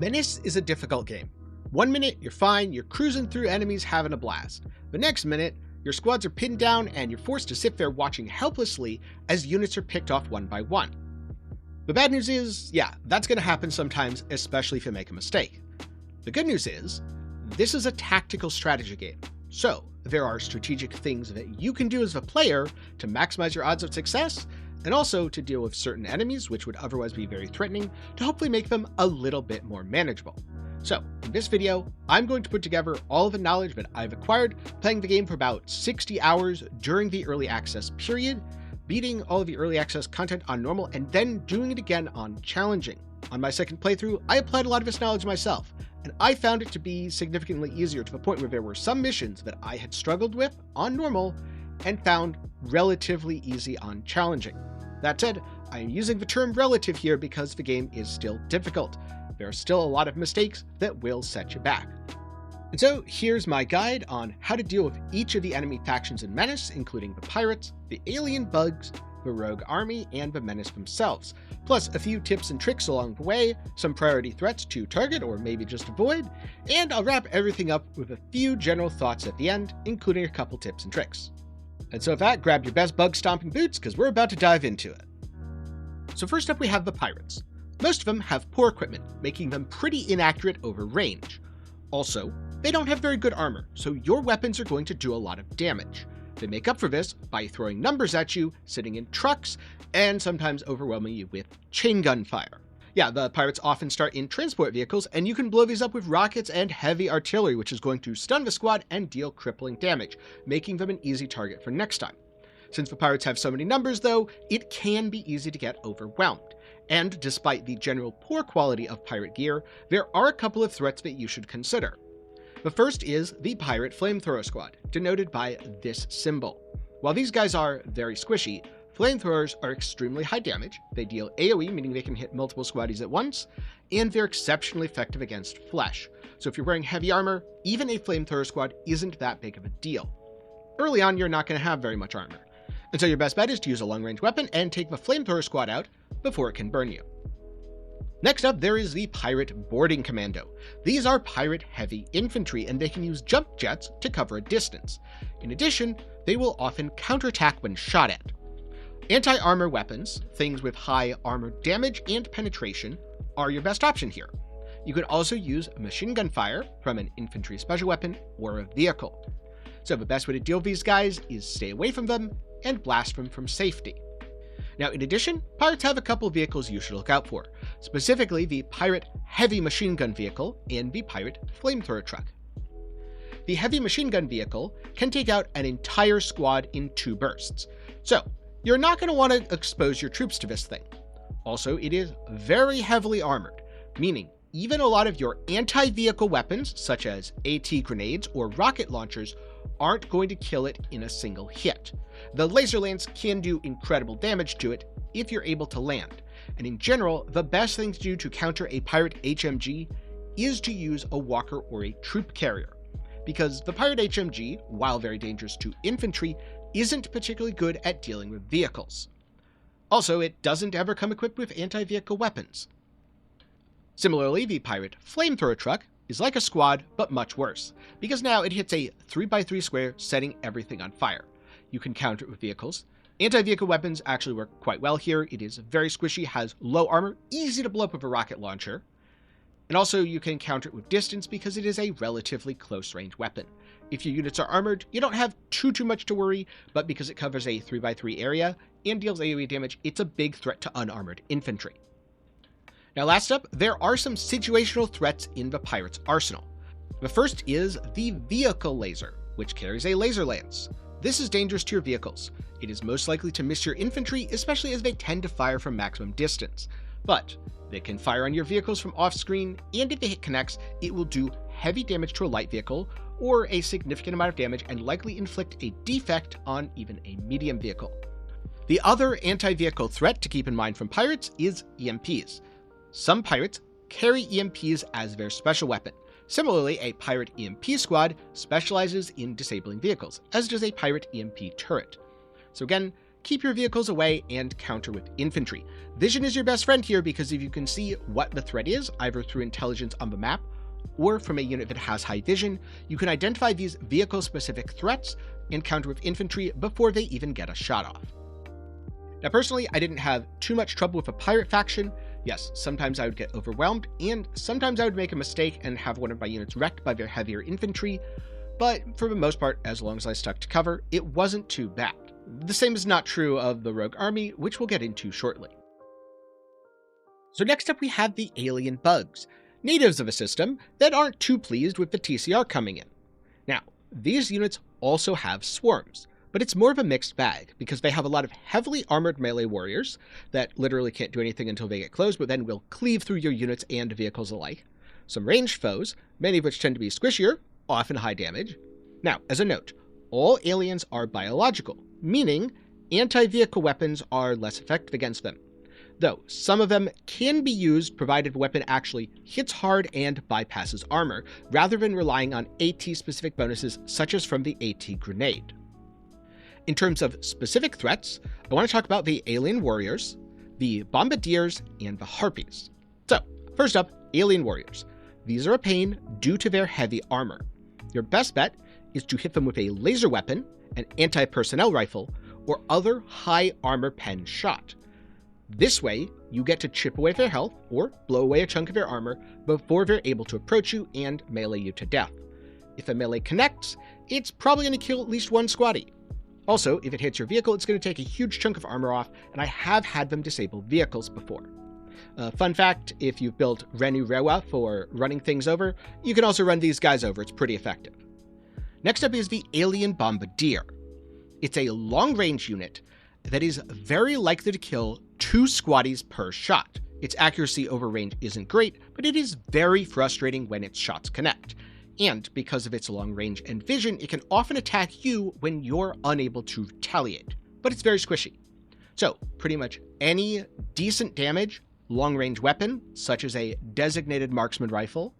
Menace is a difficult game. One minute, you're fine, you're cruising through enemies having a blast. The next minute, your squads are pinned down and you're forced to sit there watching helplessly as units are picked off one by one. The bad news is, yeah, that's going to happen sometimes, especially if you make a mistake. The good news is, this is a tactical strategy game, so there are strategic things that you can do as a player to maximize your odds of success, and also to deal with certain enemies which would otherwise be very threatening to hopefully make them a little bit more manageable. So, in this video, I'm going to put together all of the knowledge that I've acquired playing the game for about 60 hours during the early access period, beating all of the early access content on normal, and then doing it again on challenging. On my second playthrough, I applied a lot of this knowledge myself, and I found it to be significantly easier to the point where there were some missions that I had struggled with on normal and found relatively easy on challenging. That said, I am using the term relative here because the game is still difficult. There are still a lot of mistakes that will set you back. And so here's my guide on how to deal with each of the enemy factions in Menace, including the pirates, the alien bugs, the rogue army, and the Menace themselves, plus a few tips and tricks along the way, some priority threats to target or maybe just avoid, and I'll wrap everything up with a few general thoughts at the end, including a couple tips and tricks. And so with that, grab your best bug stomping boots because we're about to dive into it. So first up we have the pirates. Most of them have poor equipment, making them pretty inaccurate over range. Also, they don't have very good armor, so your weapons are going to do a lot of damage. They make up for this by throwing numbers at you, sitting in trucks, and sometimes overwhelming you with chain gun fire. Yeah, the pirates often start in transport vehicles, and you can blow these up with rockets and heavy artillery, which is going to stun the squad and deal crippling damage, making them an easy target for next time. Since the pirates have so many numbers, though, it can be easy to get overwhelmed. And despite the general poor quality of pirate gear, there are a couple of threats that you should consider. The first is the Pirate Flamethrower Squad, denoted by this symbol. While these guys are very squishy, flamethrowers are extremely high damage, they deal AoE, meaning they can hit multiple squaddies at once, and they're exceptionally effective against flesh. So if you're wearing heavy armor, even a flamethrower squad isn't that big of a deal. Early on, you're not going to have very much armor, and so your best bet is to use a long-range weapon and take the flamethrower squad out before it can burn you. Next up, there is the Pirate Boarding Commando. These are pirate heavy infantry, and they can use jump jets to cover a distance. In addition, they will often counterattack when shot at. Anti-armor weapons, things with high armor damage and penetration, are your best option here. You can also use machine gun fire from an infantry special weapon or a vehicle. So the best way to deal with these guys is stay away from them and blast them from safety. Now, in addition, pirates have a couple of vehicles you should look out for, specifically the Pirate Heavy Machine Gun Vehicle and the Pirate Flamethrower Truck. The Heavy Machine Gun Vehicle can take out an entire squad in 2 bursts, so you're not going to want to expose your troops to this thing. Also, it is very heavily armored, meaning even a lot of your anti-vehicle weapons, such as AT grenades or rocket launchers, aren't going to kill it in a single hit. The laser lance can do incredible damage to it if you're able to land, and in general, the best thing to do to counter a pirate HMG is to use a walker or a troop carrier, because the pirate HMG, while very dangerous to infantry, isn't particularly good at dealing with vehicles. Also, it doesn't ever come equipped with anti-vehicle weapons. Similarly, the Pirate Flamethrower Truck is like a squad, but much worse, because now it hits a 3x3 square, setting everything on fire. You can counter it with vehicles. Anti-vehicle weapons actually work quite well here. It is very squishy, has low armor, easy to blow up with a rocket launcher. And also you can counter it with distance because it is a relatively close-range weapon. If your units are armored, you don't have too much to worry, but because it covers a 3x3 area and deals AoE damage, it's a big threat to unarmored infantry. Now last up, there are some situational threats in the pirate's arsenal. The first is the Vehicle Laser, which carries a laser lance. This is dangerous to your vehicles. It is most likely to miss your infantry, especially as they tend to fire from maximum distance. But they can fire on your vehicles from off-screen, and if the hit connects, it will do heavy damage to a light vehicle, or a significant amount of damage and likely inflict a defect on even a medium vehicle. The other anti-vehicle threat to keep in mind from pirates is EMPs. Some pirates carry EMPs as their special weapon. Similarly, a pirate EMP squad specializes in disabling vehicles, as does a pirate EMP turret. So again, keep your vehicles away, and counter with infantry. Vision is your best friend here because if you can see what the threat is, either through intelligence on the map or from a unit that has high vision, you can identify these vehicle-specific threats and counter with infantry before they even get a shot off. Now personally, I didn't have too much trouble with a pirate faction. Yes, sometimes I would get overwhelmed, and sometimes I would make a mistake and have one of my units wrecked by their heavier infantry, but for the most part, as long as I stuck to cover, it wasn't too bad. The same is not true of the rogue army, which we'll get into shortly. So next up we have the alien bugs, natives of a system that aren't too pleased with the TCR coming in. Now, these units also have swarms, but it's more of a mixed bag because they have a lot of heavily armored melee warriors that literally can't do anything until they get close, but then will cleave through your units and vehicles alike. Some ranged foes, many of which tend to be squishier, often high damage. Now, as a note, all aliens are biological, meaning anti-vehicle weapons are less effective against them, though some of them can be used provided the weapon actually hits hard and bypasses armor, rather than relying on AT-specific bonuses such as from the AT grenade. In terms of specific threats, I want to talk about the alien warriors, the bombardiers, and the harpies. So, first up, alien warriors. These are a pain due to their heavy armor. Your best bet is to hit them with a laser weapon, an anti-personnel rifle, or other high armor pen shot. This way, you get to chip away their health or blow away a chunk of their armor before they're able to approach you and melee you to death. If a melee connects, it's probably going to kill at least one squaddie. Also, if it hits your vehicle, it's going to take a huge chunk of armor off, and I have had them disable vehicles before. Fun fact, if you've built Renu Rewa for running things over, you can also run these guys over. It's pretty effective. Next up is the Alien Bombardier. It's a long-range unit that is very likely to kill 2 squaddies per shot. Its accuracy over range isn't great, but it is very frustrating when its shots connect. And because of its long range and vision, it can often attack you when you're unable to retaliate, but it's very squishy. So pretty much any decent damage long-range weapon, such as a designated marksman rifle,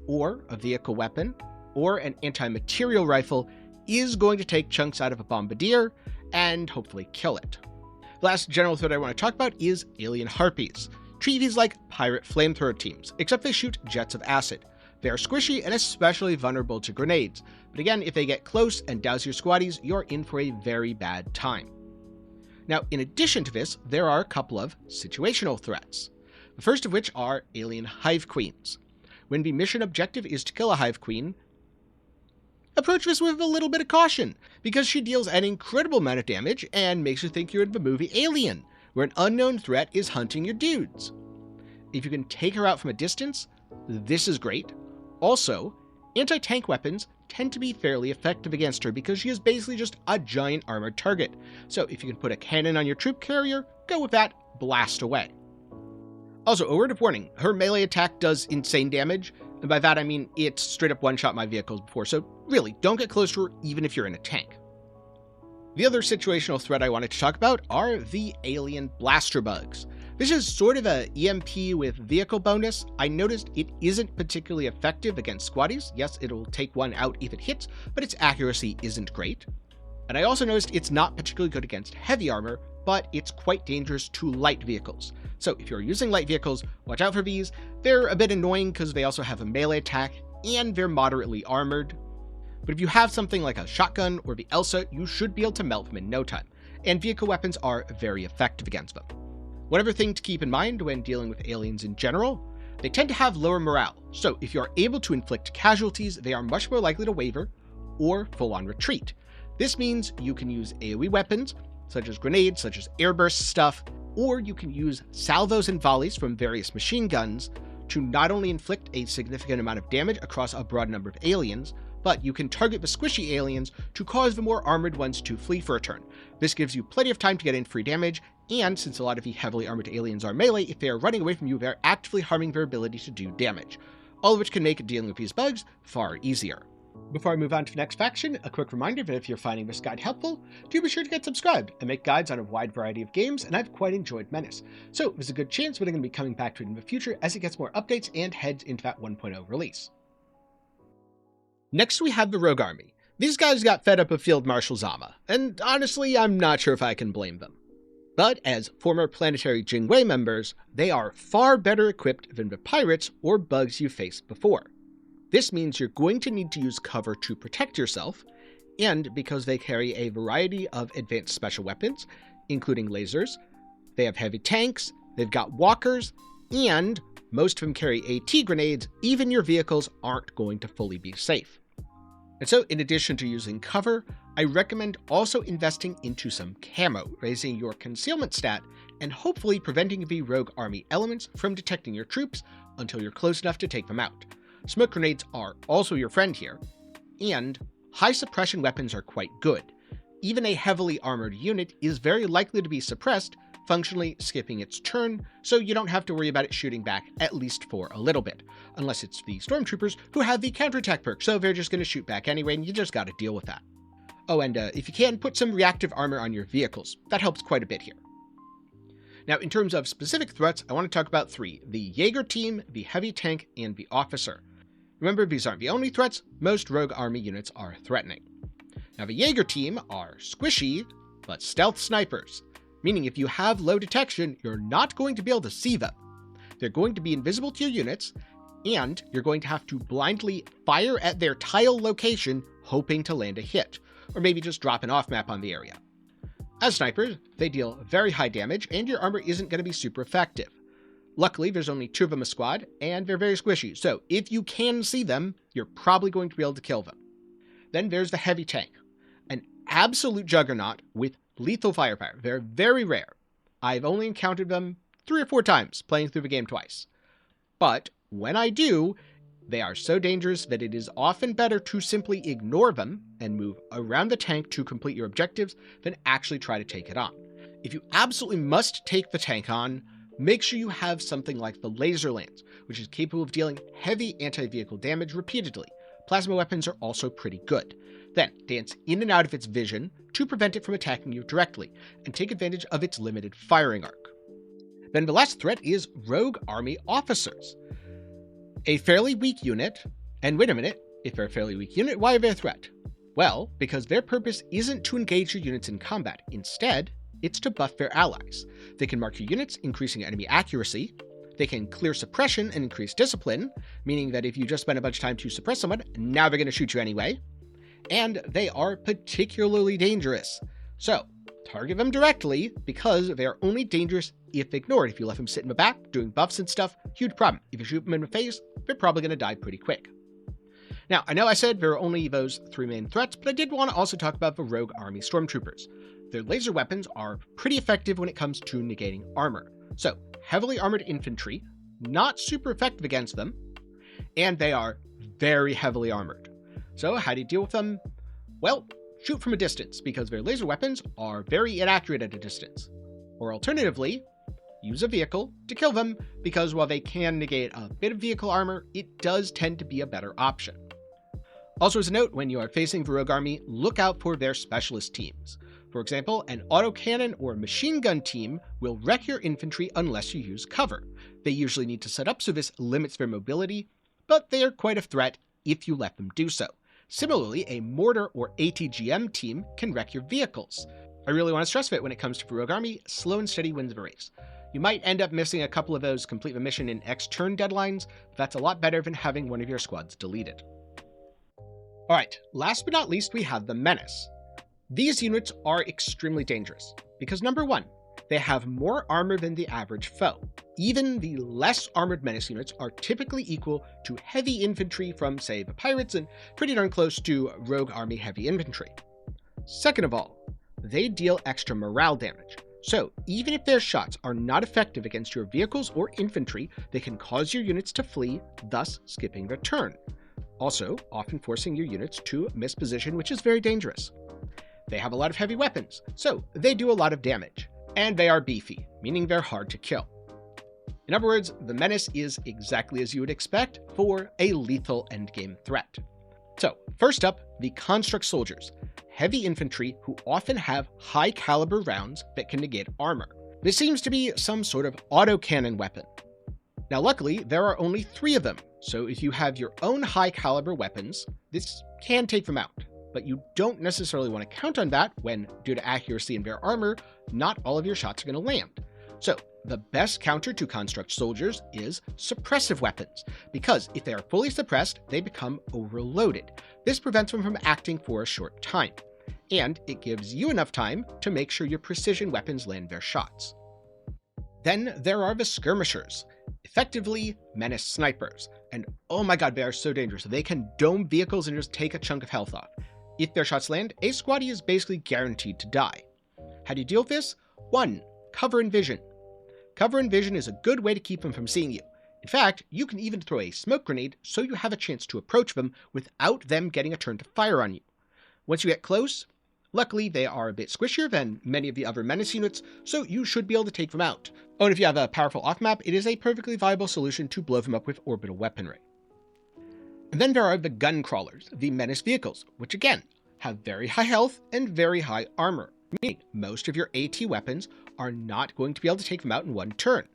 or a vehicle weapon, or an anti-material rifle, is going to take chunks out of a bombardier and hopefully kill it. The last general threat I want to talk about is alien harpies. Treat these like pirate flamethrower teams, except they shoot jets of acid. They are squishy and especially vulnerable to grenades, but again, if they get close and douse your squaddies, you're in for a very bad time. Now, in addition to this, there are a couple of situational threats. The first of which are alien hive queens. When the mission objective is to kill a hive queen, approach this with a little bit of caution, because she deals an incredible amount of damage and makes you think you're in the movie Alien, where an unknown threat is hunting your dudes. If you can take her out from a distance, this is great. Also, anti-tank weapons tend to be fairly effective against her because she is basically just a giant armored target. So if you can put a cannon on your troop carrier, go with that, blast away. Also, a word of warning, her melee attack does insane damage, and by that I mean it straight up one-shot my vehicles before, so really, don't get close to her even if you're in a tank. The other situational threat I wanted to talk about are the alien blaster bugs. This is sort of a EMP with vehicle bonus. I noticed it isn't particularly effective against squaddies. Yes, it'll take one out if it hits, but its accuracy isn't great. And I also noticed it's not particularly good against heavy armor, but it's quite dangerous to light vehicles. So if you're using light vehicles, watch out for these. They're a bit annoying because they also have a melee attack, and they're moderately armored. But if you have something like a shotgun or the Elsa, you should be able to melt them in no time, and vehicle weapons are very effective against them. One other thing to keep in mind when dealing with aliens in general, they tend to have lower morale, so if you are able to inflict casualties, they are much more likely to waver or full-on retreat. This means you can use AoE weapons, such as grenades, such as airburst stuff, or you can use salvos and volleys from various machine guns to not only inflict a significant amount of damage across a broad number of aliens, but you can target the squishy aliens to cause the more armored ones to flee for a turn. This gives you plenty of time to get in free damage, and since a lot of the heavily armored aliens are melee, if they are running away from you, they're actively harming their ability to do damage, all of which can make dealing with these bugs far easier. Before I move on to the next faction, a quick reminder that if you're finding this guide helpful, do be sure to get subscribed. I make guides on a wide variety of games, and I've quite enjoyed Menace. So there's a good chance that I'm going to be coming back to it in the future as it gets more updates and heads into that 1.0 release. Next we have the Rogue Army. These guys got fed up of Field Marshal Zama, and honestly, I'm not sure if I can blame them. But as former Planetary Jingwei members, they are far better equipped than the pirates or bugs you faced before. This means you're going to need to use cover to protect yourself, and because they carry a variety of advanced special weapons, including lasers, they have heavy tanks, they've got walkers, and most of them carry AT grenades, even your vehicles aren't going to fully be safe. And so, in addition to using cover, I recommend also investing into some camo, raising your concealment stat, and hopefully preventing the rogue army elements from detecting your troops until you're close enough to take them out. Smoke grenades are also your friend here, and high suppression weapons are quite good. Even a heavily armored unit is very likely to be suppressed, functionally skipping its turn, so you don't have to worry about it shooting back at least for a little bit. Unless it's the stormtroopers who have the counterattack perk, so they're just going to shoot back anyway, and you just gotta deal with that. Oh, and if you can, put some reactive armor on your vehicles. That helps quite a bit here. Now, in terms of specific threats, I want to talk about three: the Jaeger team, the heavy tank, and the officer. Remember, these aren't the only threats. Most rogue army units are threatening. Now, the Jaeger team are squishy, but stealth snipers, meaning if you have low detection, you're not going to be able to see them. They're going to be invisible to your units, and you're going to have to blindly fire at their tile location, hoping to land a hit, or maybe just drop an off-map on the area. As snipers, they deal very high damage, and your armor isn't going to be super effective. Luckily, there's only 2 of them a squad, and they're very squishy, so if you can see them, you're probably going to be able to kill them. Then there's the heavy tank, an absolute juggernaut with lethal firepower. They're very rare. I've only encountered them 3 or 4 times, playing through the game twice. But when I do, they are so dangerous that it is often better to simply ignore them and move around the tank to complete your objectives than actually try to take it on. If you absolutely must take the tank on, make sure you have something like the laser lance, which is capable of dealing heavy anti-vehicle damage repeatedly. Plasma weapons are also pretty good. Then dance in and out of its vision to prevent it from attacking you directly, and take advantage of its limited firing arc. Then the last threat is rogue army officers. A fairly weak unit, and wait a minute, if they're a fairly weak unit, why are they a threat? Well, because their purpose isn't to engage your units in combat. Instead, it's to buff their allies. They can mark your units, increasing enemy accuracy. They can clear suppression and increase discipline, meaning that if you just spend a bunch of time to suppress someone, now they're going to shoot you anyway. And they are particularly dangerous. So, target them directly, because they are only dangerous if ignored. If you left them sit in the back, doing buffs and stuff, huge problem. If you shoot them in the face, they're probably going to die pretty quick. Now, I know I said there are only those 3 main threats, but I did want to also talk about the rogue army stormtroopers. Their laser weapons are pretty effective when it comes to negating armor. So, heavily armored infantry, not super effective against them, and they are very heavily armored. So, how do you deal with them? Well, shoot from a distance, because their laser weapons are very inaccurate at a distance. Or alternatively, use a vehicle to kill them, because while they can negate a bit of vehicle armor, it does tend to be a better option. Also, as a note, when you are facing the rogue army, look out for their specialist teams. For example, an autocannon or machine gun team will wreck your infantry unless you use cover. They usually need to set up so this limits their mobility, but they are quite a threat if you let them do so. Similarly, a mortar or ATGM team can wreck your vehicles. I really want to stress that when it comes to the rogue army, slow and steady wins the race. You might end up missing a couple of those complete the mission in X turn deadlines, but that's a lot better than having one of your squads deleted. Alright, last but not least we have the MENACE. These units are extremely dangerous, because number 1, they have more armor than the average foe. Even the less armored MENACE units are typically equal to heavy infantry from, say, the pirates, and pretty darn close to rogue army heavy infantry. Second of all, they deal extra morale damage. So, even if their shots are not effective against your vehicles or infantry, they can cause your units to flee, thus skipping their turn. Also, often forcing your units to miss position, which is very dangerous. They have a lot of heavy weapons, so they do a lot of damage. And they are beefy, meaning they're hard to kill. In other words, the MENACE is exactly as you would expect for a lethal endgame threat. So, first up, the Construct Soldiers, heavy infantry who often have high caliber rounds that can negate armor. This seems to be some sort of autocannon weapon. Now luckily, there are only 3 of them, so if you have your own high caliber weapons, this can take them out. but you don't necessarily want to count on that when, due to accuracy and their armor, not all of your shots are going to land. So the best counter to construct soldiers is suppressive weapons, because if they are fully suppressed, they become overloaded. This prevents them from acting for a short time, and it gives you enough time to make sure your precision weapons land their shots. Then there are the skirmishers, effectively menace snipers, and oh my god, they are so dangerous. They can dome vehicles and just take a chunk of health off. If their shots land, a squaddie is basically guaranteed to die. How do you deal with this? 1. Cover and vision. Cover and vision is a good way to keep them from seeing you. In fact, you can even throw a smoke grenade so you have a chance to approach them without them getting a turn to fire on you. Once you get close, luckily they are a bit squishier than many of the other menace units, so you should be able to take them out. Oh, and if you have a powerful off-map, it is a perfectly viable solution to blow them up with orbital weaponry. And then there are the gun crawlers, the menace vehicles, which again, have very high health and very high armor, meaning most of your AT weapons are not going to be able to take them out in one turn.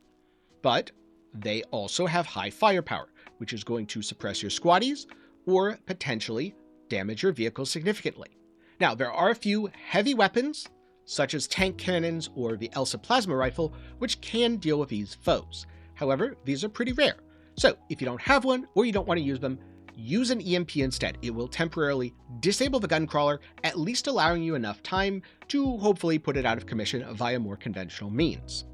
But they also have high firepower, which is going to suppress your squaddies or potentially damage your vehicles significantly. Now, there are a few heavy weapons, such as tank cannons or the ELSA plasma rifle, which can deal with these foes. However, these are pretty rare. So if you don't have one or you don't want to use them, use an EMP instead. It will temporarily disable the gun crawler, at least allowing you enough time to hopefully put it out of commission via more conventional means.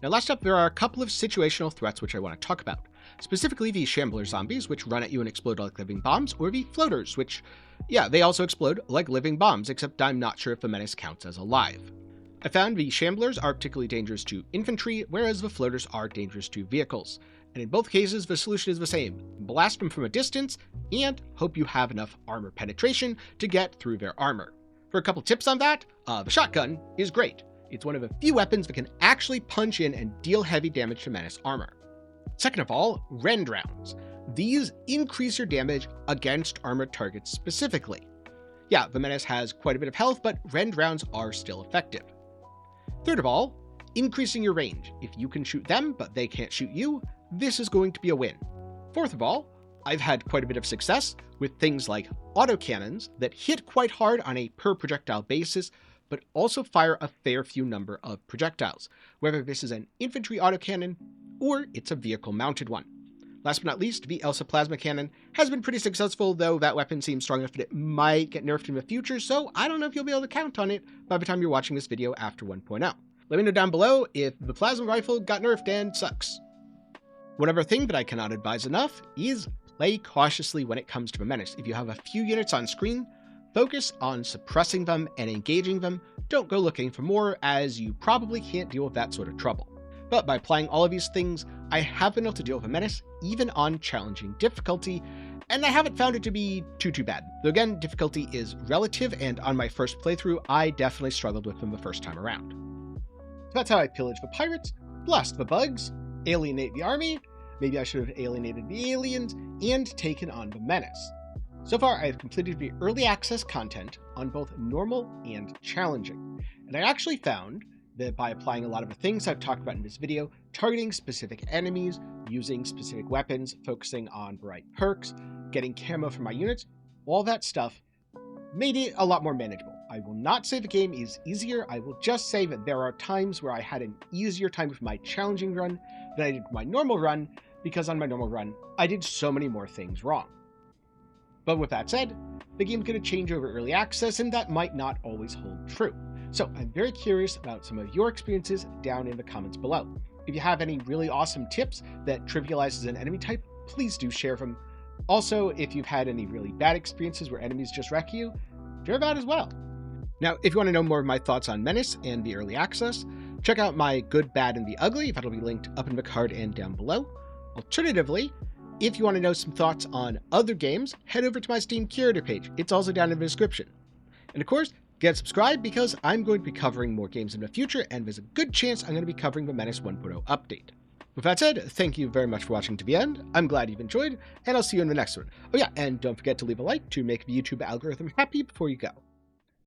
Now last up, there are a couple of situational threats which I want to talk about. Specifically the shambler zombies, which run at you and explode like living bombs, or the floaters, which, yeah, they also explode like living bombs, except I'm not sure if the menace counts as alive. I found the shamblers are particularly dangerous to infantry, whereas the floaters are dangerous to vehicles. And in both cases, the solution is the same. Blast them from a distance, and hope you have enough armor penetration to get through their armor. For a couple tips on that, the shotgun is great. It's one of the few weapons that can actually punch in and deal heavy damage to menace armor. Second of all, rend rounds. These increase your damage against armored targets specifically. Yeah, the menace has quite a bit of health, but rend rounds are still effective. Third of all, increasing your range. If you can shoot them, but they can't shoot you, this is going to be a win. Fourth of all, I've had quite a bit of success with things like autocannons that hit quite hard on a per projectile basis, but also fire a fair few number of projectiles, whether this is an infantry autocannon or it's a vehicle-mounted one. Last but not least, the ELSA plasma cannon has been pretty successful, though that weapon seems strong enough that it might get nerfed in the future, so I don't know if you'll be able to count on it by the time you're watching this video after 1.0. Let me know down below if the plasma rifle got nerfed and sucks. One other thing that I cannot advise enough is play cautiously when it comes to the menace. If you have a few units on screen, focus on suppressing them and engaging them. Don't go looking for more, as you probably can't deal with that sort of trouble. But by applying all of these things, I have been able to deal with a menace, even on challenging difficulty, and I haven't found it to be too bad. Though again, difficulty is relative, and on my first playthrough, I definitely struggled with them the first time around. So that's how I pillage the pirates, blast the bugs, alienate the army, maybe I should have alienated the aliens, and taken on the menace. So far, I have completed the early access content on both normal and challenging, and I actually found that by applying a lot of the things I've talked about in this video, targeting specific enemies, using specific weapons, focusing on the right perks, getting camo for my units, all that stuff made it a lot more manageable. I will not say the game is easier, I will just say that there are times where I had an easier time with my challenging run than I did with my normal run, because on my normal run, I did so many more things wrong. But with that said, the game's going to change over early access, and that might not always hold true. So I'm very curious about some of your experiences down in the comments below. If you have any really awesome tips that trivializes an enemy type, please do share them. Also, if you've had any really bad experiences where enemies just wreck you, share that as well. Now, if you want to know more of my thoughts on Menace and the early access, check out my Good, Bad, and the Ugly. That'll be linked up in the card and down below. Alternatively, if you want to know some thoughts on other games, head over to my Steam curator page. It's also down in the description. And of course, get subscribed because I'm going to be covering more games in the future, and there's a good chance I'm going to be covering the Menace 1.0 update. With that said, thank you very much for watching to the end. I'm glad you've enjoyed, and I'll see you in the next one. Oh yeah, and don't forget to leave a like to make the YouTube algorithm happy before you go.